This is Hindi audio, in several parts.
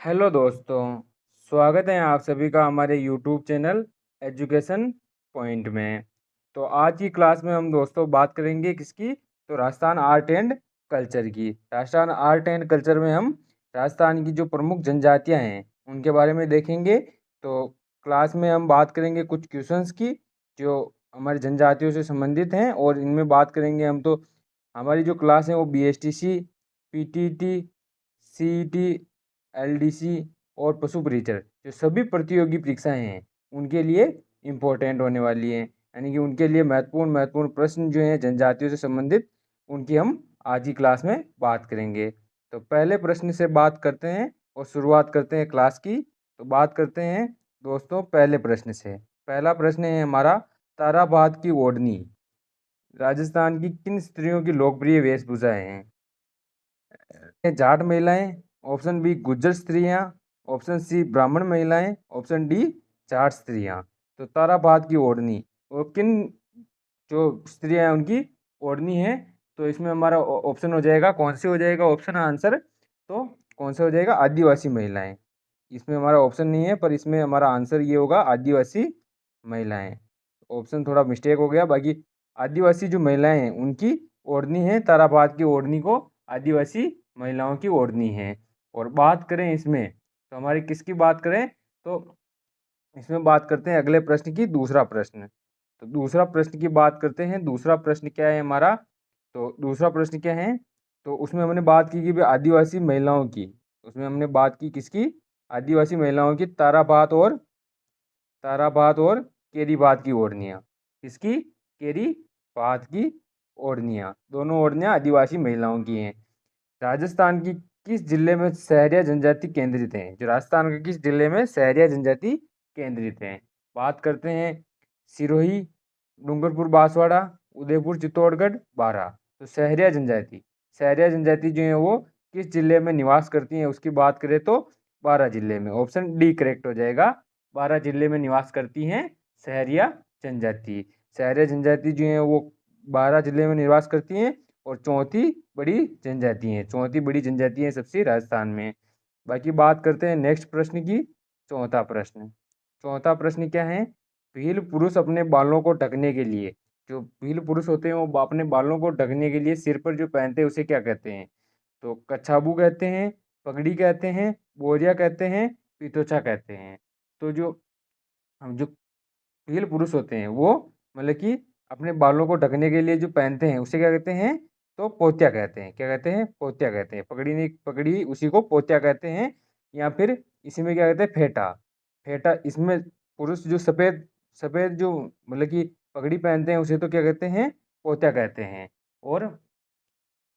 हेलो दोस्तों, स्वागत है आप सभी का हमारे यूट्यूब चैनल एजुकेशन पॉइंट में। तो आज की क्लास में हम दोस्तों बात करेंगे किसकी? तो राजस्थान आर्ट एंड कल्चर की। राजस्थान आर्ट एंड कल्चर में हम राजस्थान की जो प्रमुख जनजातियां हैं उनके बारे में देखेंगे। तो क्लास में हम बात करेंगे कुछ क्वेश्चंस की जो हमारी जनजातियों से संबंधित हैं, और इनमें बात करेंगे हम। तो हमारी जो क्लास है वो BSTC, PTT, CET, LDC और पशु परीक्षण जो सभी प्रतियोगी परीक्षाएं हैं उनके लिए इम्पोर्टेंट होने वाली हैं, यानी कि उनके लिए महत्वपूर्ण महत्वपूर्ण प्रश्न जो हैं जनजातियों से संबंधित, उनकी हम आज की क्लास में बात करेंगे। तो पहले प्रश्न से बात करते हैं और शुरुआत करते हैं क्लास की। तो बात करते हैं दोस्तों पहले प्रश्न से। पहला प्रश्न है हमारा, ताराबाद की ओढ़नी राजस्थान की किन स्त्रियों की लोकप्रिय वेशभूषा है? जाट महिलाएं, ऑप्शन बी गुज्जर स्त्रियां, ऑप्शन सी ब्राह्मण महिलाएं, ऑप्शन डी जाट स्त्रियां। तो ताराबाद की ओढ़नी और किन जो स्त्रियां हैं उनकी ओढ़नी है? तो इसमें हमारा ऑप्शन हो जाएगा, कौन से हो जाएगा ऑप्शन आंसर? तो कौन सा हो जाएगा? आदिवासी महिलाएं। इसमें हमारा ऑप्शन नहीं है, पर इसमें हमारा आंसर ये होगा आदिवासी महिलाएं। ऑप्शन थोड़ा मिस्टेक हो गया। बाकी आदिवासी जो महिलाएं हैं उनकी ओढ़नी है, ताराबाद की ओढ़नी को आदिवासी महिलाओं की ओढ़नी है। और बात करें इसमें, तो हमारी किसकी बात करें? तो इसमें बात करते हैं अगले प्रश्न की, दूसरा प्रश्न। तो दूसरा प्रश्न की बात करते हैं। दूसरा प्रश्न क्या है हमारा? तो दूसरा प्रश्न क्या है? तो उसमें हमने बात की कि भाई आदिवासी महिलाओं की, उसमें हमने बात की किसकी? आदिवासी महिलाओं की ताराबाद और केरीबाद की ओढ़नियाँ। किसकी? केरीबाद की ओढ़नियाँ। दोनों ओढ़नियाँ आदिवासी महिलाओं की हैं। राजस्थान की किस जिले में सहरिया जनजाति केंद्रित हैं? जो राजस्थान के किस जिले में सहरिया जनजाति केंद्रित हैं? बात करते हैं सिरोही, डूंगरपुर बांसवाड़ा, उदयपुर चित्तौड़गढ़, बारां। तो सहरिया जनजाति जो है वो किस जिले में निवास करती हैं उसकी बात करें तो बारां जिले में। ऑप्शन डी करेक्ट हो जाएगा। बारां जिले में निवास करती हैं सहरिया जनजाति। सहरिया जनजाति जो है वो बारां जिले में निवास करती हैं, और चौथी बड़ी जनजाति है सबसे राजस्थान में। बाकी बात करते हैं नेक्स्ट प्रश्न की। चौथा प्रश्न क्या है? भील पुरुष अपने बालों को ढकने के लिए, जो भील पुरुष होते हैं वो अपने बालों को ढकने के लिए सिर पर जो पहनते हैं उसे क्या कहते हैं? तो कच्छाबू कहते हैं, पगड़ी कहते हैं, बोरिया कहते हैं, पितोछा कहते हैं। तो जो हम जो भील पुरुष होते हैं वो मतलब कि अपने बालों को ढकने के लिए जो पहनते हैं उसे क्या कहते हैं? तो पोत्या कहते हैं। क्या कहते हैं? पोत्या कहते हैं। पगड़ी नहीं, पगड़ी उसी को पोत्या कहते हैं। या फिर इसी में क्या कहते हैं? फेटा। फेटा इसमें पुरुष जो सफ़ेद सफ़ेद जो मतलब कि पगड़ी पहनते हैं उसे तो क्या कहते हैं? पोत्या कहते हैं। और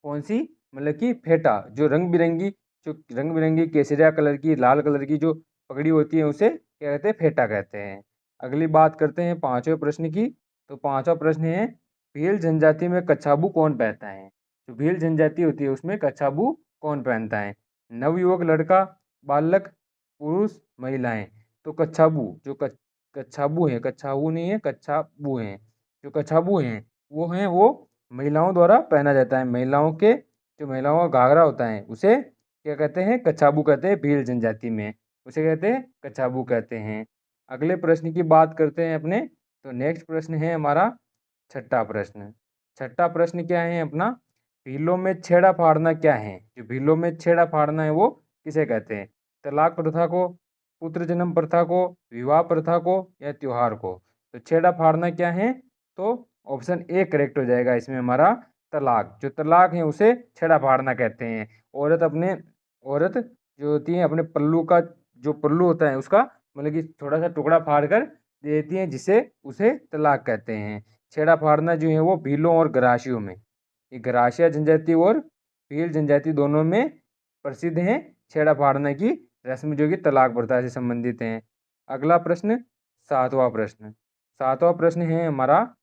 कौन सी? मतलब कि फेटा जो रंग बिरंगी केसरिया कलर की, लाल कलर की जो पगड़ी होती है उसे क्या कहते हैं? फेटा कहते हैं। अगली बात करते हैं पांचवें प्रश्न की। तो पांचवा प्रश्न है, भील जनजाति में कच्छाबू कौन पहनता है? जो भील जनजाति होती है उसमें कच्छाबू कौन पहनता है? नवयुवक लड़का, बालक, पुरुष, महिलाएं। तो कच्छाबू है, कच्छाबू नहीं है, कच्छाबू हैं। जो कच्छाबू हैं वो महिलाओं द्वारा पहना जाता है। महिलाओं का घाघरा होता है उसे क्या कहते हैं? कच्छाबू कहते हैं। भील जनजाति में उसे कहते हैं कच्छाबू कहते हैं। अगले प्रश्न की बात करते हैं अपने। तो नेक्स्ट प्रश्न है हमारा छठा प्रश्न। छठा प्रश्न क्या है अपना? भीलों में छेड़ा फाड़ना क्या है? जो भीलों में छेड़ा फाड़ना है वो किसे कहते हैं? तलाक प्रथा को, पुत्र जन्म प्रथा को, विवाह प्रथा को, या त्योहार को? तो छेड़ा फाड़ना क्या है? तो ऑप्शन ए करेक्ट हो जाएगा इसमें हमारा, तलाक। जो तलाक है उसे छेड़ा फाड़ना कहते हैं। औरत जो होती है अपने पल्लू का, जो पल्लू होता है उसका मतलब कि थोड़ा सा टुकड़ा फाड़ कर दे देती है, जिसे उसे तलाक कहते हैं। छेड़ा फाड़ना जो है वो भीलों और गरासियों में, ये गरासिया जनजाति और भील जनजाति दोनों में प्रसिद्ध है छेड़ा फाड़ने की रस्म, जो कि तलाक प्रथा से संबंधित है। अगला प्रश्न, सातवां प्रश्न है हमारा,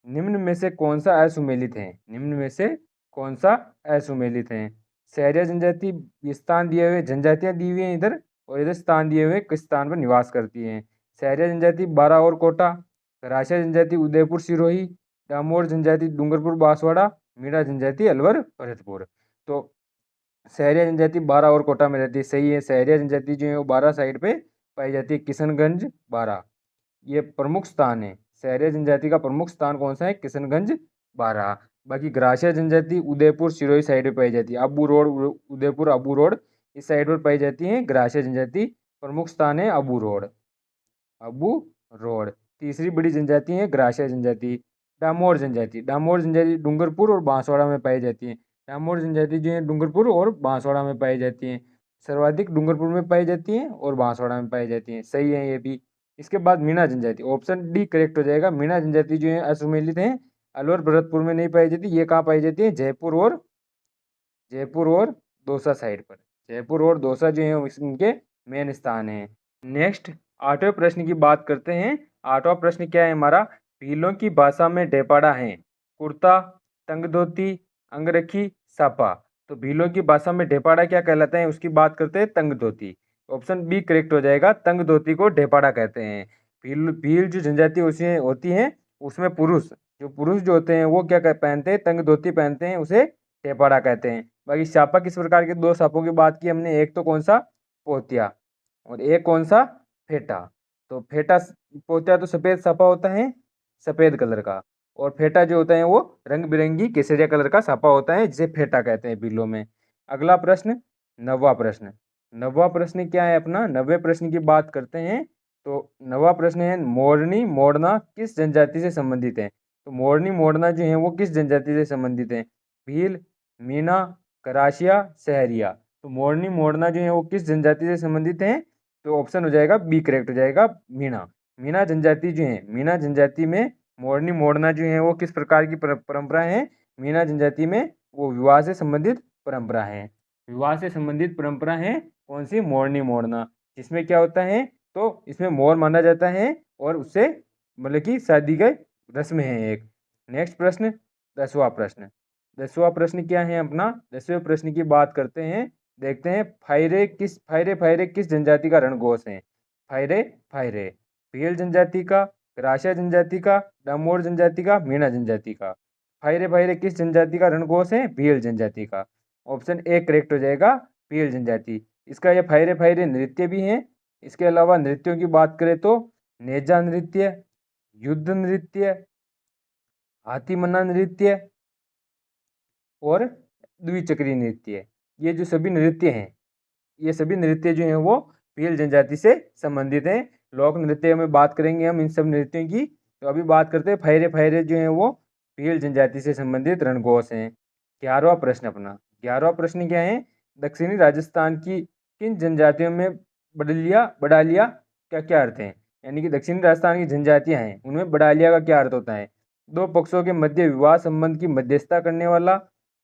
निम्न में से कौन सा असुमेलित है? निम्न में से कौन सा असुमेलित है? सहरिया जनजाति स्थान दिए हुए, जनजातियां दी हुई हैं इधर, और इधर स्थान दिए हुए किस स्थान पर निवास करती हैं? सहरिया जनजाति बारा और कोटा, गरासिया जनजाति उदयपुर सिरोही, डामोर जनजाति डूंगरपुर बांसवाड़ा, मीणा जनजाति अलवर भरतपुर। तो सहरिया जनजाति बारा और कोटा में रहती है, सही है। सहरिया जनजाति जो है वो बारा साइड पे पाई जाती है, किशनगंज बारा, ये प्रमुख स्थान है। सहरिया जनजाति का प्रमुख स्थान कौन सा है? किशनगंज बारा। बाकी ग्रासिया जनजाति उदयपुर सिरोही साइड पे पाई जाती है, अबू रोड, उदयपुर अबू रोड इस साइड पर पाई जाती है ग्रासिया जनजाति। प्रमुख स्थान है अबू रोड, अबू रोड। तीसरी बड़ी जनजाति है ग्रासिया जनजाति। डामोर जनजाति, डामोर जनजाति डूंगरपुर और बांसवाड़ा में पाई जाती है। डामोर जनजाति जो है डूंगरपुर और बांसवाड़ा में पाई जाती है, सर्वाधिक डूंगरपुर में पाई जाती है और बांसवाड़ा में पाई जाती है, सही है ये भी। इसके बाद मीणा जनजाति, ऑप्शन डी करेक्ट हो जाएगा। मीणा जनजाति जो है असुमेलित है, अलवर भरतपुर में नहीं पाई जाती। ये कहाँ पाई जाती है? जयपुर और दौसा साइड पर। जयपुर और दौसा जो है इनके मेन स्थान है। नेक्स्ट 8वें प्रश्न की बात करते हैं। 8वां प्रश्न क्या है हमारा? भीलों की भाषा में ढेपाड़ा है कुर्ता, तंग धोती, अंगरखी, सापा। तो भीलों की भाषा में ढेपाड़ा क्या कहलाता है? उसकी बात करते हैं तंग धोती। ऑप्शन बी करेक्ट हो जाएगा, तंग धोती को ढेपाड़ा कहते हैं। भील जो जनजाति उसमें होती है, उसमें पुरुष जो होते हैं वो क्या पहनते हैं? तंग धोती पहनते हैं, उसे ढेपाड़ा कहते हैं। बाकी सापा किस प्रकार के? 2 सापों की बात की हमने, एक तो कौन सा? पोतिया, और एक कौन सा? फेटा। तो फेटा, पोतिया तो सफेद सापा होता है, सफेद कलर का, और फेटा जो होता है वो रंग बिरंगी केसरिया कलर का सापा होता है, जिसे फेटा कहते हैं भीलों में। अगला प्रश्न, 9वां प्रश्न। 9वां प्रश्न क्या है अपना? 9वें प्रश्न की बात करते हैं। तो 9वां प्रश्न है, मोरनी मोड़ना किस जनजाति से संबंधित है? तो मोरनी मोड़ना जो है वो किस जनजाति से संबंधित है? भील, मीणा, करासिया, सहरिया। तो मोरनी मोड़ना जो है वो किस जनजाति से संबंधित है? तो ऑप्शन हो जाएगा बी करेक्ट हो जाएगा, मीणा। मीणा जनजाति जो है, मीणा जनजाति में मोरनी मोड़ना जो है वो किस प्रकार की परंपरा है? मीणा जनजाति में वो विवाह से संबंधित परंपरा है। विवाह से संबंधित परंपरा है कौन सी? मोरनी मोड़ना। जिसमें क्या होता है? तो इसमें मोर माना जाता है और उससे मतलब कि शादी का रस्म है एक। नेक्स्ट प्रश्न, 10वां प्रश्न। 10वां प्रश्न क्या है अपना? 10वें प्रश्न की बात करते हैं। देखते हैं, फायरे किस जनजाति का रणघोष है? फायरे भील जनजाति का, ग्रासिया जनजाति का, डामोर जनजाति का, मीणा जनजाति का। फायरे किस जनजाति का रणघोष है? भील जनजाति का। ऑप्शन ए करेक्ट हो जाएगा, भील जनजाति। इसका ये फायरे नृत्य भी हैं। इसके अलावा नृत्यों की बात करें तो नेजा नृत्य, युद्ध नृत्य, हाथीमन्ना नृत्य और द्विचक्री नृत्य, ये जो सभी नृत्य हैं, ये सभी नृत्य जो हैं वो भील जनजाति से संबंधित हैं। लोक नृत्य में बात करेंगे हम इन सब नृत्यों की। तो अभी बात करते हैं फायरे जो हैं वो भील जनजाति से संबंधित रणघोष हैं। 11वां प्रश्न अपना। 11वां प्रश्न क्या है? दक्षिणी राजस्थान की किन जनजातियों में बडालिया क्या क्या अर्थ है? यानी कि दक्षिणी राजस्थान की जनजातियां हैं उनमें बडालिया का क्या अर्थ होता है? 2 पक्षों के मध्य विवाह संबंध की मध्यस्थता करने वाला,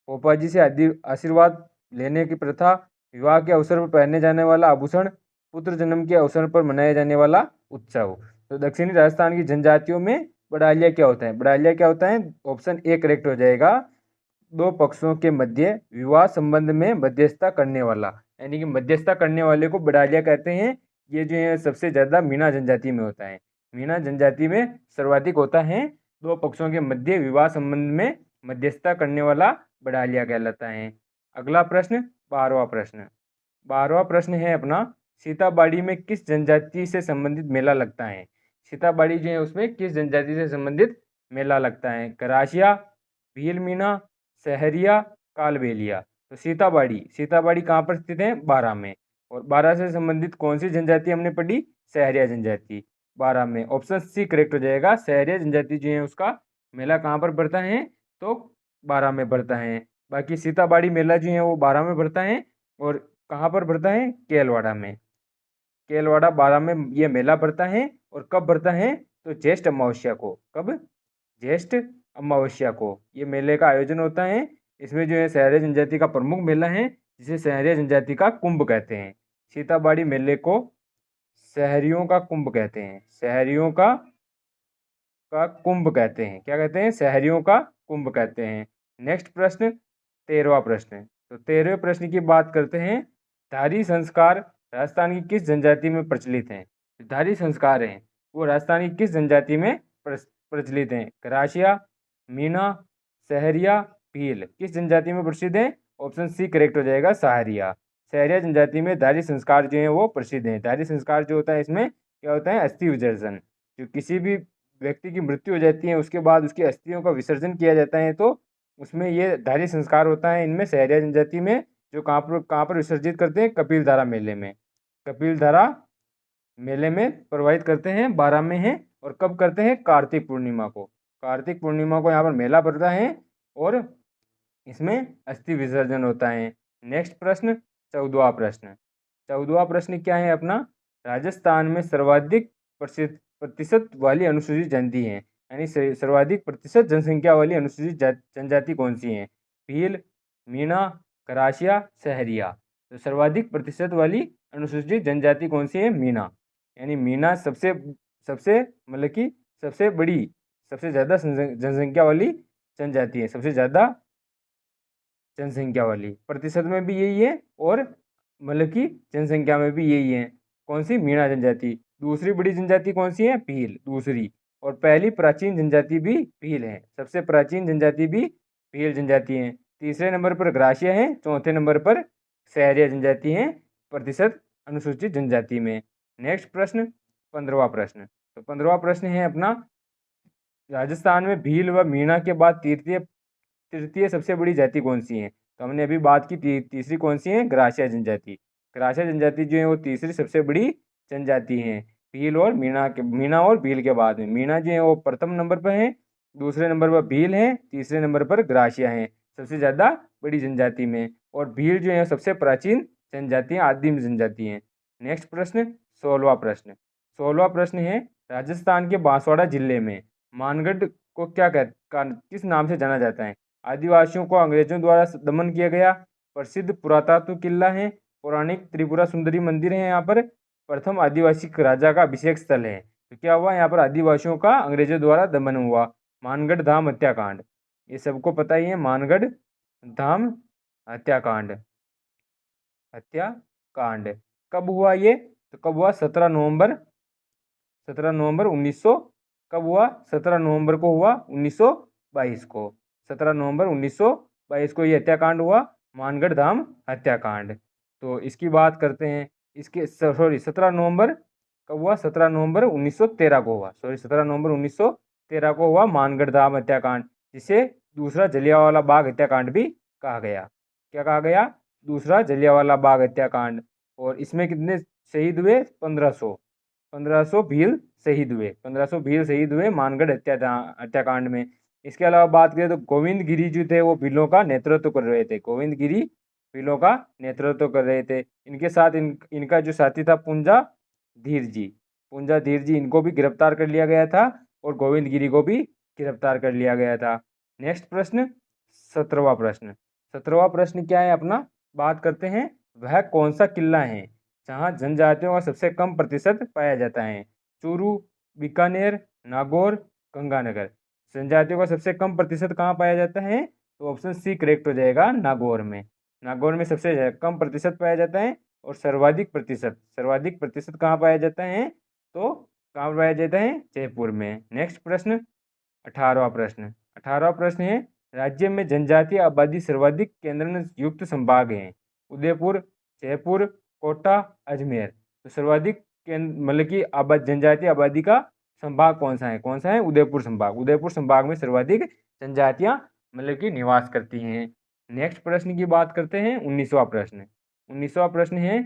पोपाजी से आशीर्वाद लेने की प्रथा, विवाह के अवसर पर पहने जाने वाला आभूषण, पुत्र जन्म के अवसर पर मनाया जाने वाला उत्सव। तो दक्षिणी राजस्थान की जनजातियों में बडालिया क्या होता है? बडालिया क्या होता है? ऑप्शन ए करेक्ट हो जाएगा, 2 पक्षों के मध्य विवाह संबंध में मध्यस्थता करने वाला, यानी कि मध्यस्थता करने वाले को बडालिया कहते हैं। ये जो है सबसे ज़्यादा मीणा जनजाति में होता है। मीणा जनजाति में सर्वाधिक होता है। 2 पक्षों के मध्य विवाह संबंध में मध्यस्थता करने वाला बडालिया कहलाता है। अगला प्रश्न, 12वां प्रश्न। 12वां प्रश्न है अपना, सीताबाड़ी में किस जनजाति से संबंधित मेला लगता है? सीताबाड़ी जो है उसमें किस जनजाति से संबंधित मेला लगता है? करासिया, भील मीणा, सहरिया, कालबेलिया। तो सीताबाड़ी कहाँ पर स्थित है? बारा में। और बारा से संबंधित कौन सी जनजाति हमने पढ़ी? सहरिया जनजाति। बारा में ऑप्शन सी करेक्ट हो जाएगा। सहरिया जनजाति जो है उसका मेला कहाँ पर पड़ता है? तो बारा में पड़ता है। बाकी सीताबाड़ी मेला जो है वो बारा में पड़ता है। और कहाँ पर पड़ता है? केलवाड़ा में। केलवाड़ा बारा में ये मेला पड़ता है। और कब पड़ता है? तो ज्येष्ठ अमावस्या को। कब? ज्येष्ठ अमावस्या को ये मेले का आयोजन होता है। इसमें जो है सहरिया जनजाति का प्रमुख मेला है, जिसे सहरिया जनजाति का कुंभ कहते हैं। सीताबाड़ी मेले को सहरियों का कुंभ कहते हैं। सहरियों का कुंभ कहते हैं। क्या कहते हैं? सहरियों का कुंभ कहते हैं। नेक्स्ट प्रश्न, 13वां प्रश्न। तो 13वें प्रश्न की बात करते हैं। धारी संस्कार राजस्थान की किस जनजाति में प्रचलित हैं? धारी संस्कार हैं वो राजस्थान की किस जनजाति में प्रचलित हैं? करासिया, मीणा, सहरिया, भील, किस जनजाति में प्रसिद्ध है? ऑप्शन सी करेक्ट हो जाएगा, सहारिया। सहरिया जनजाति में धार्य संस्कार जो है वो प्रसिद्ध हैं। धार्य संस्कार जो होता है इसमें क्या होता है, अस्थि विसर्जन। जो किसी भी व्यक्ति की मृत्यु हो जाती है उसके बाद उसकी अस्थियों का विसर्जन किया जाता है, तो उसमें ये धार्य संस्कार होता है इनमें सहरिया जनजाति में। जो कहाँ पर विसर्जित करते हैं, कपिलधारा मेले में। कपिलधारा मेले में प्रवाहित करते हैं, 12 में है। और कब करते हैं, कार्तिक पूर्णिमा को। कार्तिक पूर्णिमा को यहाँ पर मेला पड़ता है और इसमें अस्थि विसर्जन होता है। नेक्स्ट प्रश्न, 14वां प्रश्न। 14वां प्रश्न क्या है अपना, राजस्थान में सर्वाधिक प्रतिशत वाली अनुसूचित जनजाति है, यानी सर्वाधिक प्रतिशत जनसंख्या वाली अनुसूचित जनजाति कौन सी है। भील, मीणा, गरासिया, सहरिया। तो सर्वाधिक प्रतिशत वाली अनुसूचित जनजाति कौन सी है, मीणा। यानी मीणा सबसे सबसे मतलब कि सबसे बड़ी, सबसे ज़्यादा जनसंख्या वाली जनजाति है, सबसे ज़्यादा जनसंख्या वाली। प्रतिशत में भी यही है और मतलब कि जनसंख्या में भी यही है। कौन सी, मीणा जनजाति। दूसरी बड़ी जनजाति कौन सी है, भील, दूसरी। और पहली प्राचीन जनजाति भी भील है, सबसे प्राचीन जनजाति भी भील जनजाति है। तीसरे नंबर पर ग्रासिया है, चौथे नंबर पर सहरिया जनजाति है प्रतिशत अनुसूचित जनजाति में। नेक्स्ट प्रश्न, 15वां प्रश्न। तो 15वां प्रश्न है अपना, राजस्थान में भील व मीणा के बाद तृतीय सबसे बड़ी जाति कौन सी है। तो हमने अभी बात की तीसरी कौन सी है, ग्रासिया जनजाति। ग्रासिया जनजाति जो है वो तीसरी सबसे बड़ी जनजाति है, भील और मीणा और भील के बाद में। मीणा जो है वो प्रथम नंबर पर है, दूसरे नंबर पर भील है, तीसरे नंबर पर ग्रासिया है सबसे ज़्यादा बड़ी जनजाति में। और भील जो है सबसे प्राचीन जनजाति है, आदिम जनजाति है। नेक्स्ट प्रश्न, 16वां प्रश्न। 16वां प्रश्न है, राजस्थान के बांसवाड़ा जिले में मानगढ़ को किस नाम से जाना जाता है। आदिवासियों को अंग्रेजों द्वारा दमन किया गया, प्रसिद्ध पुरातत्व किला है, पौराणिक त्रिपुरा सुंदरी मंदिर है, यहाँ पर प्रथम आदिवासी राजा का अभिषेक स्थल है। तो क्या हुआ, यहाँ पर आदिवासियों का अंग्रेजों द्वारा दमन हुआ, मानगढ़ धाम हत्याकांड। ये सबको पता ही है, मानगढ़ धाम हत्याकांड। हत्याकांड कब हुआ ये, तो कब हुआ, 17 नवंबर 1900। कब हुआ, 17 नवंबर को हुआ 1922 को। 17 नवंबर 1922 को ये हत्याकांड हुआ, मानगढ़ धाम हत्याकांड। तो इसकी बात करते हैं, इसके 17 नवंबर कब हुआ, 17 नवंबर 1913 को हुआ। 17 नवंबर 1913 को हुआ मानगढ़ धाम हत्याकांड, जिसे दूसरा जलियांवाला बाग हत्याकांड भी कहा गया। क्या कहा गया, दूसरा जलियांवाला बाग हत्याकांड। और इसमें कितने शहीद हुए, 1500 भील शहीद हुए, 1500 भील शहीद हुए मानगढ़ हत्याकांड में। इसके अलावा बात करें तो गोविंद गिरी जो थे वो भीलों का नेतृत्व कर रहे थे, गोविंद गिरी भीलों का नेतृत्व कर रहे थे। इनके साथ इनका जो साथी था पुंजा धीर जी, इनको भी गिरफ्तार कर लिया गया था और गोविंद गिरी को भी गिरफ्तार कर लिया गया था। नेक्स्ट प्रश्न, 17वां प्रश्न। 17वां प्रश्न क्या है अपना, बात करते हैं, वह कौन सा किला है जहाँ जनजातियों का सबसे कम प्रतिशत पाया जाता है। चूरू, बीकानेर, नागौर, गंगानगर। जनजातियों का सबसे कम प्रतिशत कहाँ पाया जाता है, तो ऑप्शन सी करेक्ट हो जाएगा, नागौर में। नागौर में सबसे कम प्रतिशत पाया जाता है। और सर्वाधिक प्रतिशत कहाँ पाया जाता है, तो कहाँ पाया जाता है, जयपुर में। नेक्स्ट प्रश्न, 18वां प्रश्न। 18वां प्रश्न है, राज्य में जनजातीय आबादी सर्वाधिक केंद्र युक्त संभाग हैं। उदयपुर, जयपुर, कोटा, अजमेर। तो सर्वाधिक मतलब कि जनजातीय आबादी का संभाग कौन सा है, उदयपुर संभाग। उदयपुर संभाग में सर्वाधिक जनजातियां मतलब कि निवास करती हैं। नेक्स्ट प्रश्न की बात करते हैं, 19वां प्रश्न। 19वां प्रश्न है,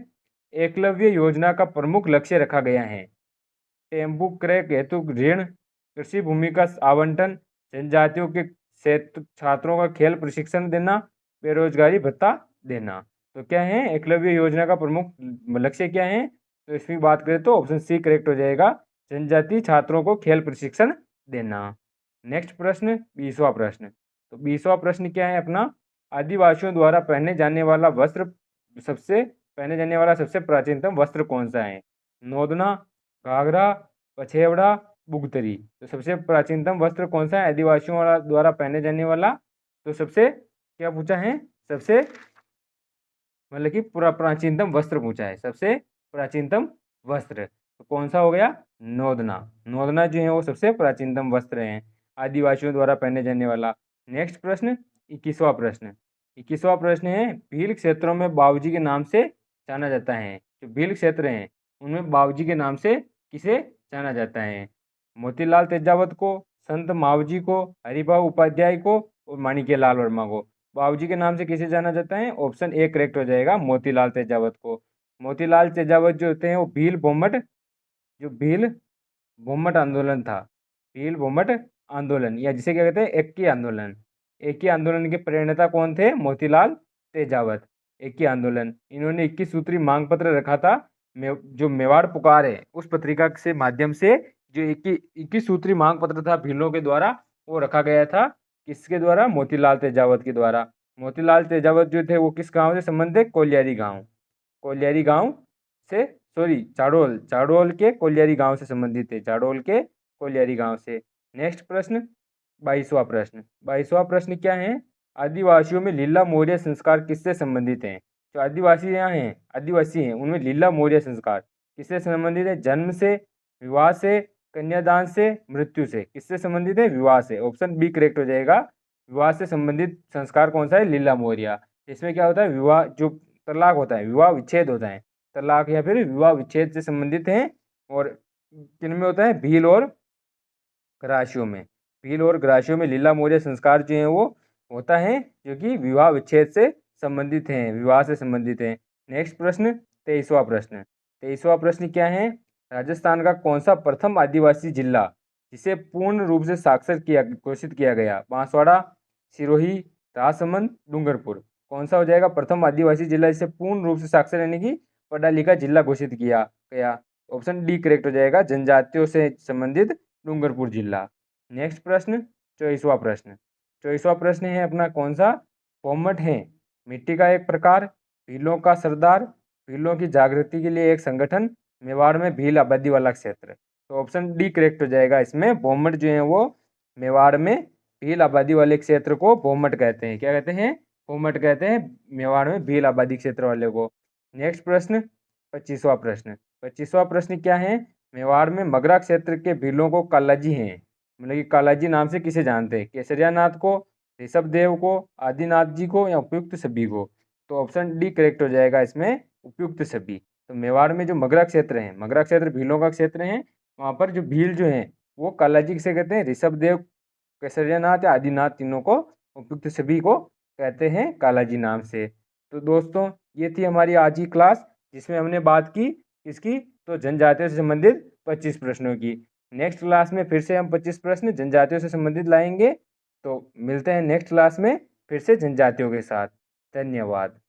एकलव्य योजना का प्रमुख लक्ष्य रखा गया है। टेम्पू क्रय हेतु ऋण, कृषि भूमि का आवंटन, जनजातियों के छात्रों का खेल प्रशिक्षण देना, बेरोजगारी भत्ता देना। तो क्या है, एकलव्य योजना का प्रमुख लक्ष्य क्या है, तो इसकी बात करें तो ऑप्शन सी करेक्ट हो जाएगा, जनजातीय छात्रों को खेल प्रशिक्षण देना। नेक्स्ट प्रश्न, 20वां प्रश्न। तो 20वां प्रश्न क्या है अपना, आदिवासियों द्वारा पहने जाने वाला सबसे प्राचीनतम वस्त्र कौन सा है। नोदना, घाघरा, पछेवड़ा, बुगतरी। तो सबसे प्राचीनतम वस्त्र कौन सा है आदिवासियों द्वारा पहने जाने वाला, तो सबसे क्या पूछा है, सबसे मतलब कि पूरा प्राचीनतम वस्त्र पूछा है, सबसे प्राचीनतम वस्त्र। तो कौन सा हो गया, नोदना जो है वो सबसे प्राचीनतम वस्त्र हैं आदिवासियों द्वारा पहने जाने वाला। नेक्स्ट प्रश्न, 21वां प्रश्न। 21वां प्रश्न है, भील क्षेत्रों में बाबूजी के नाम से जाना जाता है। जो भील क्षेत्र हैं उनमें बाबूजी के नाम से किसे जाना जाता है? मोतीलाल तेजावत को, संत मावजी को, हरिभाऊ उपाध्याय को और माणिक्यलाल वर्मा को। बाबूजी के नाम से किसे जाना जाता है? ऑप्शन ए करेक्ट हो जाएगा, मोतीलाल तेजावत को। मोतीलाल तेजावत जो होते हैं वो भील भूमट आंदोलन था। भील भूमट आंदोलन, या जिसे क्या कहते हैं, एक्की आंदोलन। एक्की आंदोलन के प्रणेता कौन थे? मोतीलाल तेजावत। एक्की आंदोलन, इन्होंने 21 सूत्री मांग पत्र रखा था। जो मेवाड़ पुकार है उस पत्रिका से माध्यम से जो 21 सूत्री मांग पत्र था भीलों के द्वारा, वो रखा गया था। किसके द्वारा? मोतीलाल तेजावत के द्वारा। मोतीलाल तेजावत जो थे वो किस गांव से संबंधित? कोलियारी गांव। कोलियारी गांव से, सॉरी, चाड़ोल के कोलियारी गांव से संबंधित है। चाड़ोल के कोलियारी गांव से। नेक्स्ट प्रश्न, 22वां प्रश्न क्या है? आदिवासियों में लीला मौर्य संस्कार किससे संबंधित हैं? जो आदिवासी हैं उनमें लीला मौर्य संस्कार किससे संबंधित है? जन्म से, विवाह से, कन्यादान से, मृत्यु से। किससे संबंधित है? विवाह से। ऑप्शन बी करेक्ट हो जाएगा। विवाह से संबंधित संस्कार कौन सा है? लीला मौर्य। इसमें क्या होता है? विवाह जो तलाक होता है, विवाह विच्छेद होता है, तलाक या फिर विवाह विच्छेद से संबंधित हैं। और किनमें होता है? भील और ग्रासियों में। भील और ग्रासियों में लीला मौर्य संस्कार जो है वो होता है, जो कि विवाह विच्छेद से संबंधित हैं, विवाह से संबंधित हैं। नेक्स्ट प्रश्न, 23वां प्रश्न क्या है? राजस्थान का कौन सा प्रथम आदिवासी जिला जिसे पूर्ण रूप से साक्षर घोषित किया गया? बांसवाड़ा, सिरोही, राजसमंद, डूंगरपुर। कौन सा हो जाएगा प्रथम आदिवासी जिला जिसे पूर्ण रूप से साक्षर यानी कि पढ़ा लिखा जिला घोषित किया गया? ऑप्शन डी करेक्ट हो जाएगा, जनजातियों से संबंधित डूंगरपुर जिला। नेक्स्ट प्रश्न, 24वां प्रश्न है अपना कौन सा? पोमट है मिट्टी का एक प्रकार, भीलों का सरदार, भीलों की जागृति के लिए एक संगठन, मेवाड़ में भील आबादी वाला क्षेत्र। तो ऑप्शन डी करेक्ट हो जाएगा। इसमें पोमट जो है वो मेवाड़ में भील आबादी वाले क्षेत्र को पोमट कहते हैं। क्या कहते हैं? पोमट कहते हैं मेवाड़ में भील आबादी क्षेत्र वाले को। नेक्स्ट प्रश्न, 25वां प्रश्न क्या है? मेवाड़ में मगरा क्षेत्र के भीलों को कालाजी हैं, मतलब कि कालाजी नाम से किसे जानते हैं? केसरिया नाथ को, ऋषभ देव को, आदिनाथ जी को, या उपयुक्त सभी को। तो ऑप्शन डी करेक्ट हो जाएगा इसमें, उपयुक्त सभी। तो मेवाड़ में जो मगरा क्षेत्र है, मगरा क्षेत्र भीलों का क्षेत्र है, वहाँ पर जो भील जो है वो कालाजी किसे कहते हैं? ऋषभ देव, केसरिया नाथ या आदिनाथ, तीनों को, उपयुक्त सभी को कहते हैं कालाजी नाम से। तो दोस्तों ये थी हमारी आज की क्लास, जिसमें हमने बात की किसकी? तो जनजातियों से संबंधित 25 प्रश्नों की। नेक्स्ट क्लास में फिर से हम 25 प्रश्न जनजातियों से संबंधित लाएंगे। तो मिलते हैं नेक्स्ट क्लास में फिर से जनजातियों के साथ। धन्यवाद।